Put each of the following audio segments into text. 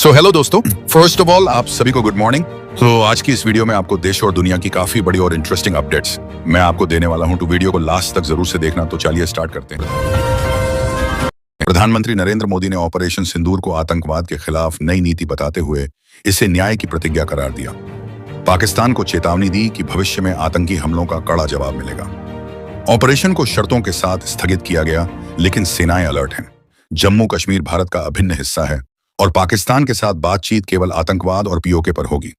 So hello दोस्तों, first of all आप सभी को गुड मॉर्निंग। तो आज की इस वीडियो में आपको देश और दुनिया की काफी बड़ी और इंटरेस्टिंग अपडेट्स मैं आपको देने वाला हूं। तो वीडियो को लास्ट तक जरूर से देखना। तो चलिए स्टार्ट करते हैं। प्रधानमंत्री नरेंद्र मोदी ने ऑपरेशन सिंदूर को आतंकवाद के खिलाफ नई नीति बताते हुए इसे न्याय की प्रतिज्ञा करार दिया। पाकिस्तान को चेतावनी दी कि भविष्य में आतंकी हमलों का कड़ा जवाब मिलेगा। ऑपरेशन को शर्तों के साथ स्थगित किया गया, लेकिन सेनाएं अलर्ट हैं। जम्मू कश्मीर भारत का अभिन्न हिस्सा है और पाकिस्तान के साथ बातचीत केवल आतंकवाद और पीओके पर होगी।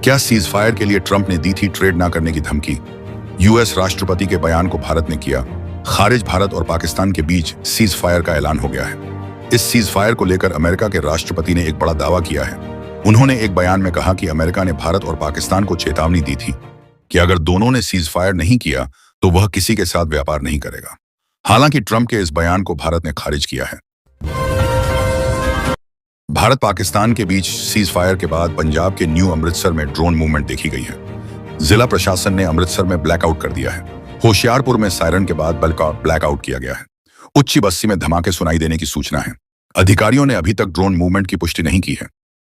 क्या सीज फायर के लिए ट्रंप ने दी थी ट्रेड ना करने की धमकी? यूएस राष्ट्रपति के बयान को भारत ने किया खारिज। भारत और पाकिस्तान के बीच सीज फायर का ऐलान हो गया है। इस सीज फायर को लेकर अमेरिका के राष्ट्रपति ने एक बड़ा दावा किया है। उन्होंने एक बयान में कहा कि अमेरिका ने भारत और पाकिस्तान को चेतावनी दी थी कि अगर दोनों ने सीज फायर नहीं किया तो वह किसी के साथ व्यापार नहीं करेगा। हालांकि ट्रंप के इस बयान को भारत ने खारिज किया है। भारत पाकिस्तान के बीच सीज फायर के बाद पंजाब के न्यू अमृतसर में ड्रोन मूवमेंट देखी गई है। जिला प्रशासन ने अमृतसर में ब्लैकआउट कर दिया है। होशियारपुर में सायरन के बाद ब्लैकआउट किया गया है। उच्ची बस्ती में धमाके सुनाई देने की सूचना है। अधिकारियों ने अभी तक ड्रोन मूवमेंट की पुष्टि नहीं की है।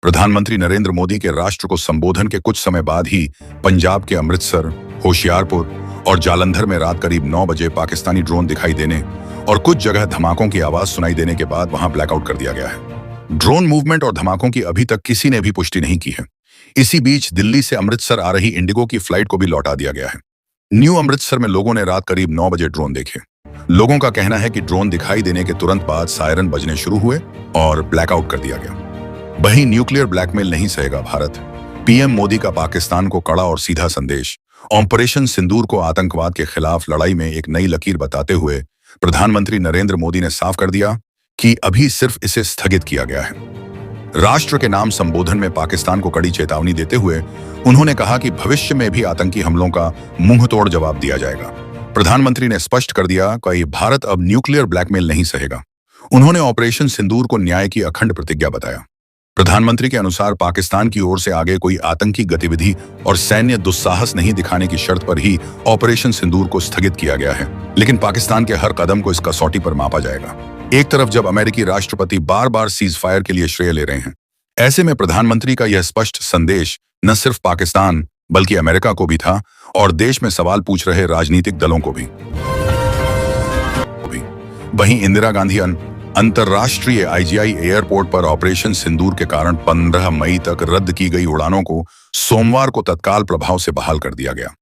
प्रधानमंत्री नरेंद्र मोदी के राष्ट्र को संबोधन के कुछ समय बाद ही पंजाब के अमृतसर, होशियारपुर और जालंधर में रात करीब 9 बजे पाकिस्तानी ड्रोन दिखाई देने और कुछ जगह धमाकों की आवाज सुनाई देने के बाद वहां ब्लैकआउट कर दिया गया है। ड्रोन मूवमेंट और धमाकों की अभी तक किसी ने भी पुष्टि नहीं की है। इसी बीच दिल्ली से अमृतसर आ रही इंडिगो की फ्लाइट को भी लौटा दिया गया है। न्यू अमृतसर में लोगों ने रात करीब 9 बजे ड्रोन देखे। लोगों का कहना है कि ड्रोन दिखाई देने के तुरंत बाद सायरन बजने शुरू हुए और ब्लैकआउट कर दिया गया। वहीं न्यूक्लियर ब्लैकमेल नहीं सहेगा भारत। पीएम मोदी का पाकिस्तान को कड़ा और सीधा संदेश। ऑपरेशन सिंदूर को आतंकवाद के खिलाफ लड़ाई में एक नई लकीर बताते हुए प्रधानमंत्री नरेंद्र मोदी ने साफ कर दिया कि अभी सिर्फ इसे स्थगित किया गया है। राष्ट्र के नाम संबोधन में पाकिस्तान को कड़ी चेतावनी देते हुए उन्होंने कहा कि भविष्य में भी आतंकी हमलों का मुंहतोड़ जवाब दिया जाएगा। प्रधानमंत्री ने स्पष्ट कर दिया कि भारत अब न्यूक्लियर ब्लैकमेल नहीं सहेगा। उन्होंने ऑपरेशन सिंदूर को न्याय की अखंड प्रतिज्ञा बताया। प्रधानमंत्री के अनुसार पाकिस्तान की ओर से आगे कोई आतंकी गतिविधि और सैन्य दुस्साहस नहीं दिखाने की शर्त पर ही ऑपरेशन सिंदूर को स्थगित किया गया है, लेकिन पाकिस्तान के हर कदम को इस कसौटी पर मापा जाएगा। एक तरफ जब अमेरिकी राष्ट्रपति बार बार सीज फायर के लिए श्रेय ले रहे हैं, ऐसे में प्रधानमंत्री का यह स्पष्ट संदेश न सिर्फ पाकिस्तान बल्कि अमेरिका को भी था और देश में सवाल पूछ रहे राजनीतिक दलों को भी। वहीं इंदिरा गांधी अंतर्राष्ट्रीय आईजीआई एयरपोर्ट पर ऑपरेशन सिंदूर के कारण 15 मई तक रद्द की गई उड़ानों को सोमवार को तत्काल प्रभाव से बहाल कर दिया गया।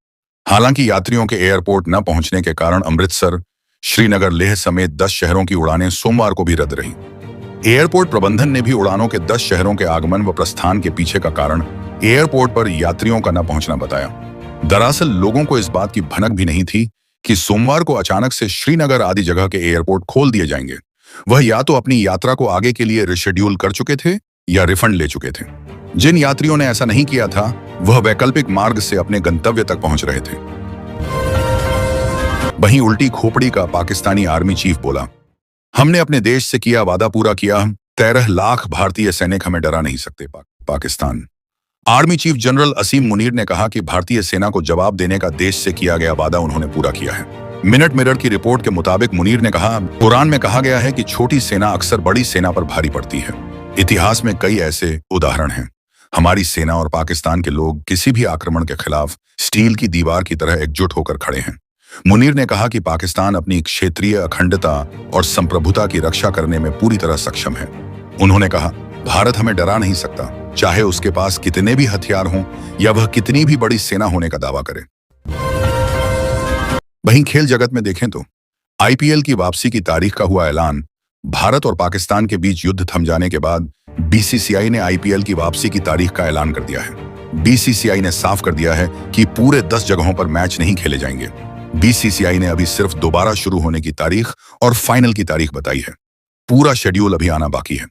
हालांकि यात्रियों के एयरपोर्ट न पहुंचने के कारण अमृतसर, श्रीनगर, लेह समेत 10 शहरों की उड़ानें सोमवार को भी रद्द रहीं। एयरपोर्ट प्रबंधन ने भी उड़ानों के 10 शहरों के आगमन व प्रस्थान के पीछे का कारण एयरपोर्ट पर यात्रियों का न पहुंचना बताया। दरअसल लोगों को इस बात की भनक भी नहीं थी कि सोमवार को अचानक से श्रीनगर आदि जगह के एयरपोर्ट खोल दिए जाएंगे। वह या तो अपनी यात्रा को आगे के लिए रिशेड्यूल कर चुके थे या रिफंड ले चुके थे। जिन यात्रियों ने ऐसा नहीं किया था वह वैकल्पिक मार्ग से अपने गंतव्य तक पहुंच रहे थे। वहीं उल्टी खोपड़ी का पाकिस्तानी आर्मी चीफ बोला, हमने अपने देश से किया वादा पूरा किया। 13 लाख भारतीय सैनिक हमें डरा नहीं सकते। पाकिस्तान आर्मी चीफ जनरल असीम मुनीर ने कहा कि भारतीय सेना को जवाब देने का देश से किया गया वादा उन्होंने पूरा किया है। मिनट मिरर की रिपोर्ट के मुताबिक मुनीर ने कहा, कुरान में कहा गया है कि छोटी सेना अक्सर बड़ी सेना पर भारी पड़ती है। इतिहास में कई ऐसे उदाहरण हैं। हमारी सेना और पाकिस्तान के लोग किसी भी आक्रमण के खिलाफ स्टील की दीवार की तरह एकजुट होकर खड़े हैं। मुनीर ने कहा कि पाकिस्तान अपनी क्षेत्रीय अखंडता और संप्रभुता की रक्षा करने में पूरी तरह सक्षम है। उन्होंने कहा, भारत हमें डरा नहीं सकता, चाहे उसके पास कितने भी हथियार हों या वह कितनी भी बड़ी सेना होने का दावा करे। वहीं खेल जगत में देखें तो आईपीएल की वापसी की तारीख का हुआ ऐलान। भारत और पाकिस्तान के बीच युद्ध थम जाने के बाद बीसीसीआई ने आईपीएल की वापसी की तारीख का ऐलान कर दिया है। बीसीसीआई ने साफ कर दिया है कि पूरे 10 जगहों पर मैच नहीं खेले जाएंगे। बीसीसीआई ने अभी सिर्फ दोबारा शुरू होने की तारीख और फाइनल की तारीख बताई है। पूरा शेड्यूल अभी आना बाकी है।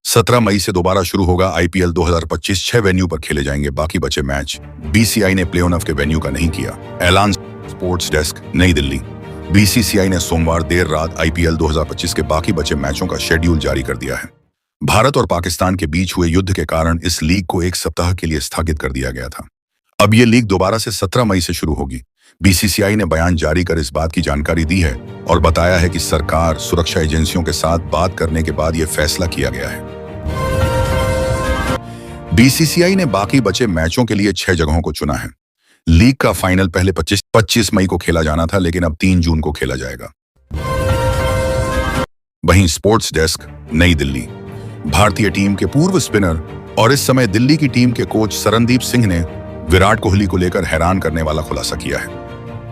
17 मई से दोबारा शुरू होगा आईपीएल 2025। 6 वेन्यू पर खेले जाएंगे बाकी बचे मैच। बीसीसीआई ने प्ले ऑफ के वेन्यू का नहीं किया ऐलान। स्पोर्ट्स डेस्क, नई दिल्ली। बीसीसीआई ने सोमवार देर रात आईपीएल 2025 के बाकी बचे मैचों का शेड्यूल जारी कर दिया है। भारत और पाकिस्तान के बीच हुए युद्ध के कारण इस लीग को 1 सप्ताह के लिए स्थगित कर दिया गया था। अब ये लीग दोबारा से 17 मई से शुरू होगी। बीसीसीआई ने बयान जारी कर इस बात की जानकारी दी है और बताया है कि सरकार सुरक्षा एजेंसियों के साथ बात करने के बाद यह फैसला किया गया है। बीसीसीआई ने बाकी बचे मैचों के लिए 6 जगहों को चुना है। लीग का फाइनल पहले 25 मई को खेला जाना था, लेकिन अब 3 जून को खेला जाएगा। वहीं स्पोर्ट्स डेस्क, नई दिल्ली। भारतीय टीम के पूर्व स्पिनर और इस समय दिल्ली की टीम के कोच शरणदीप सिंह ने विराट कोहली को लेकर हैरान करने वाला खुलासा किया है।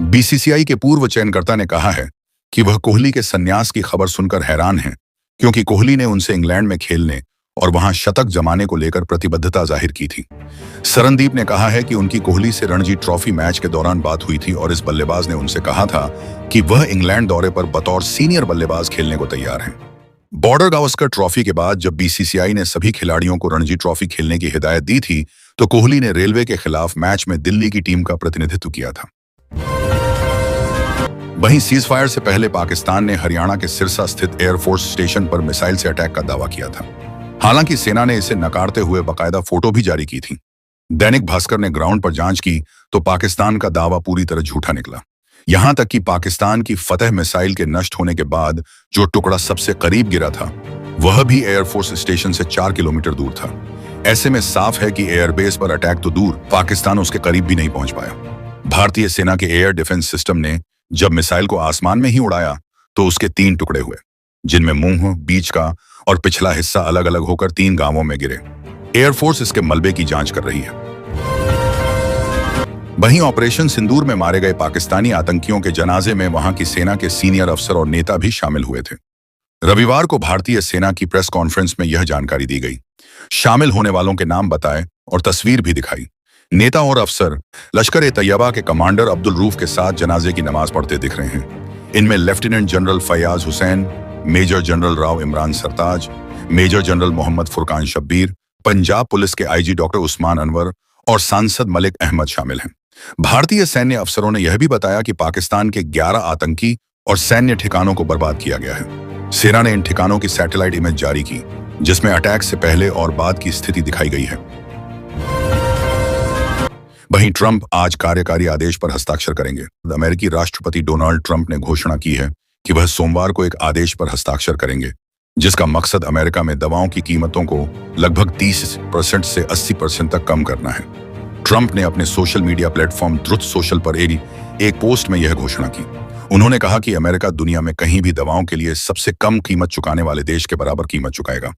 बीसीसीआई के पूर्व चयनकर्ता ने कहा है कि वह कोहली के संन्यास की खबर सुनकर हैरान हैं, क्योंकि कोहली ने उनसे इंग्लैंड में खेलने और वहां शतक जमाने को लेकर प्रतिबद्धता जाहिर की थी। शरणदीप ने कहा है कि उनकी कोहली से रणजी ट्रॉफी मैच के दौरान बात हुई थी और इस बल्लेबाज ने उनसे कहा था कि वह इंग्लैंड दौरे पर बतौर सीनियर बल्लेबाज खेलने को तैयार हैं। बॉर्डर गावस्कर ट्रॉफी के बाद जब बीसीसीआई ने सभी खिलाड़ियों को रणजी ट्रॉफी खेलने की हिदायत दी थी, तो कोहली ने रेलवे के खिलाफ मैच में दिल्ली की टीम का प्रतिनिधित्व किया था। वहीं सीजफायर से पहले पाकिस्तान ने हरियाणा के सिरसा स्थित एयरफोर्स स्टेशन पर मिसाइल से अटैक का दावा किया था। हालांकि सेना ने इसे नकारते हुए बाकायदा फोटो भी जारी की थी। दैनिक भास्कर ने ग्राउंड पर जांच की तो पाकिस्तान का दावा पूरी तरह झूठा निकला। यहां तक कि पाकिस्तान की फतेह मिसाइल के नष्ट होने के बाद जो टुकड़ा सबसे करीब गिरा था, वह भी एयरफोर्स स्टेशन से 4 किलोमीटर दूर था। ऐसे में साफ है कि एयरबेस पर अटैक तो दूर, पाकिस्तान उसके करीब भी नहीं पहुंच पाया। भारतीय सेना के एयर डिफेंस सिस्टम ने जब मिसाइल को आसमान में ही उड़ाया तो उसके 3 टुकड़े हुए, जिनमें मुंह, बीच का और पिछला हिस्सा अलग अलग होकर 3 गांवों में गिरे। एयरफोर्स इसके मलबे की जांच कर रही है। वहीं ऑपरेशन सिंदूर में मारे गए पाकिस्तानी आतंकियों के जनाजे में वहां की सेना के सीनियर अफसर और नेता भी शामिल हुए थे। रविवार को भारतीय सेना की प्रेस कॉन्फ्रेंस में यह जानकारी दी गई। शामिल होने वालों के नाम बताए और तस्वीर भी दिखाई। नेता और अफसर लश्कर-ए-तैयबा के कमांडर अब्दुल रूफ के साथ जनाजे की नमाज पढ़ते दिख रहे हैं। इनमें lieutenant general Fayaz Hussain, major general Rao Imran Sartaj, major general Mohammad Furqan Shabbir, Punjab police के आईजी डॉक्टर उस्मान अनवर और सांसद मलिक अहमद शामिल हैं। भारतीय सैन्य अफसरों ने यह भी बताया कि पाकिस्तान के 11 आतंकी और सैन्य ठिकानों को बर्बाद किया गया है। सेना ने इन ठिकानों की सैटेलाइट इमेज जारी की, जिसमें अटैक से पहले और बाद की स्थिति दिखाई गई है। वहीं ट्रंप आज कार्यकारी आदेश पर हस्ताक्षर करेंगे। अमेरिकी राष्ट्रपति डोनाल्ड ट्रंप ने घोषणा की है कि वह सोमवार को एक आदेश पर हस्ताक्षर करेंगे, जिसका मकसद अमेरिका में दवाओं की कीमतों को लगभग 30% से 80% तक कम करना है। ट्रंप ने अपने social media platform truth social पर एक पोस्ट में यह घोषणा की। उन्होंने कहा कि अमेरिका दुनिया में कहीं भी दवाओं के लिए सबसे कम कीमत चुकाने वाले देश के बराबर कीमत चुकाएगा।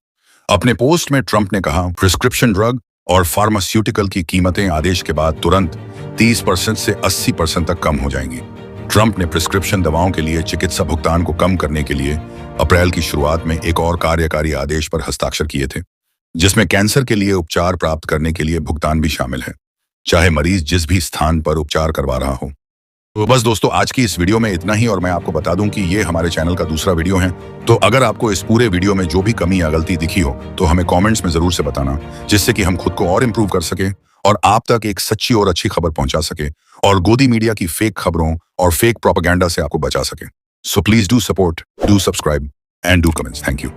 अपने पोस्ट में ट्रंप ने कहा, प्रिस्क्रिप्शन ड्रग और फार्मास्यूटिकल की कीमतें आदेश के बाद तुरंत 30% से 80% तक कम हो जाएंगी। ट्रंप ने प्रिस्क्रिप्शन दवाओं के लिए चिकित्सा भुगतान को कम करने के लिए अप्रैल की शुरुआत में एक और कार्यकारी आदेश पर हस्ताक्षर किए थे, जिसमें कैंसर के लिए उपचार प्राप्त करने के लिए भुगतान भी शामिल है, चाहे मरीज जिस भी स्थान पर उपचार करवा रहा हो। तो बस दोस्तों, आज की इस वीडियो में इतना ही। और मैं आपको बता दूं कि ये हमारे चैनल का दूसरा वीडियो है, तो अगर आपको इस पूरे वीडियो में जो भी कमी या गलती दिखी हो तो हमें कमेंट्स में जरूर से बताना, जिससे कि हम खुद को और इम्प्रूव कर सके और आप तक एक सच्ची और अच्छी खबर पहुंचा सके और गोदी मीडिया की फेक खबरों और फेक प्रोपेगेंडा से आपको बचा सके। So please do support, do subscribe and do comments. Thank you.